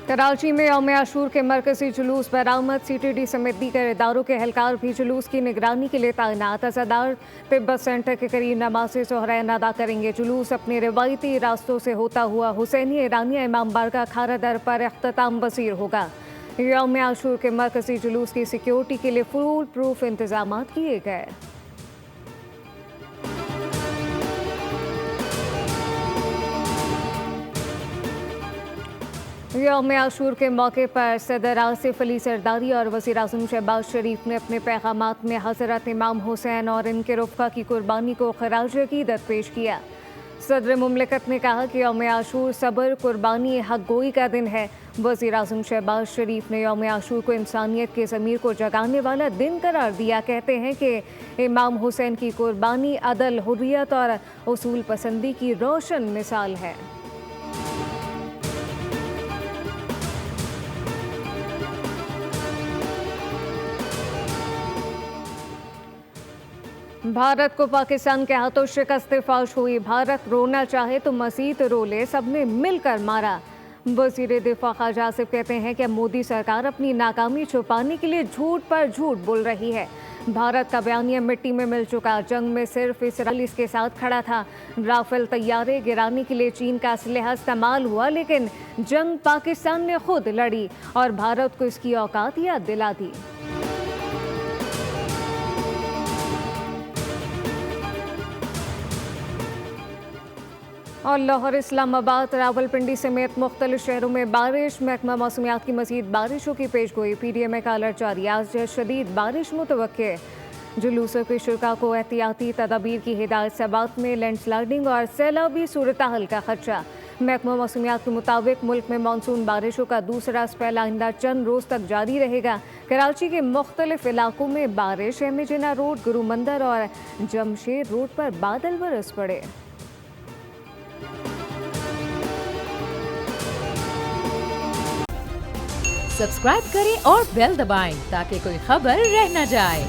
कराची में यौम आशूर के मरकजी जुलूस बरामद। CTD समेत दीगर इदारों के एहलकार भी जुलूस की निगरानी के लिए तैनात। अज़ादार तिब्बत सेंटर के करीब नमाज ज़ोहरैन अदा करेंगे। जुलूस अपने रिवायती रास्तों से होता हुआ हुसैनी ईरानिया इमाम बारगाह खारा दर पर इख्तिताम पज़ीर होगा। यौम आशूर के मरकजी जुलूस की सिक्योरिटी के लिए फुल प्रूफ इंतजाम किए गए। यौम आशूर के मौके पर सदर आसिफ अली सरदारी और वज़ीर-ए-आज़म शहबाज शरीफ ने अपने पैगामात में हज़रत इमाम हुसैन और इनके रुफ़क़ा की कुर्बानी को ख़राज अक़ीदत पेश किया। सदर मुमलिकत ने कहा कि यौम आशूर सब्र, कुर्बानी, हक़ गोई का दिन है। वज़ीर-ए-आज़म शहबाज शरीफ ने यौम आशूर को इंसानियत के ज़मीर को जगाने वाला दिन करार दिया। कहते हैं कि इमाम हुसैन की कुर्बानी अदल, हुर्रियत और उसूल पसंदी की रोशन मिसाल है। भारत को पाकिस्तान के हाथों शिकस्त फाश हुई। भारत रोना चाहे तो मसीत रो ले, सबने मिलकर मारा। वज़ीर दिफा ख्वाजा आसिफ कहते हैं कि मोदी सरकार अपनी नाकामी छुपाने के लिए झूठ पर झूठ बोल रही है। भारत का बयानिया मिट्टी में मिल चुका। जंग में सिर्फ इसराइल इसके साथ खड़ा था। राफेल तैयारे गिराने के लिए चीन का असलहा इस्तेमाल हुआ, लेकिन जंग पाकिस्तान ने खुद लड़ी और भारत को इसकी औकात याद दिला दी। और लाहौर, इस्लामाबाद, रावलपिंडी समेत मुख्तलिफ शहरों में बारिश। महकमा मौसमियात की मज़ीद बारिशों की पेशगोई। PDMA का अलर्ट जारी। आज शदीद बारिश मुतवक्के। जुलूसों के शुरका को एहतियाती तदाबीर की हिदायत। सबात में लैंडस्लाइडिंग और सैलाबी सूरत हाल का खदशा। महकमा मौसमियात के मुताबिक मुल्क में मानसून बारिशों का दूसरा स्पेल आइंदा चंद रोज़ तक जारी रहेगा। कराची के मुख्तलिफ इलाकों में बारिश। MA रोड, गुरु मंदिर और जमशेद रोड पर बादल बरस पड़े। सब्सक्राइब करें और बेल दबाएं ताकि कोई खबर रह न जाए।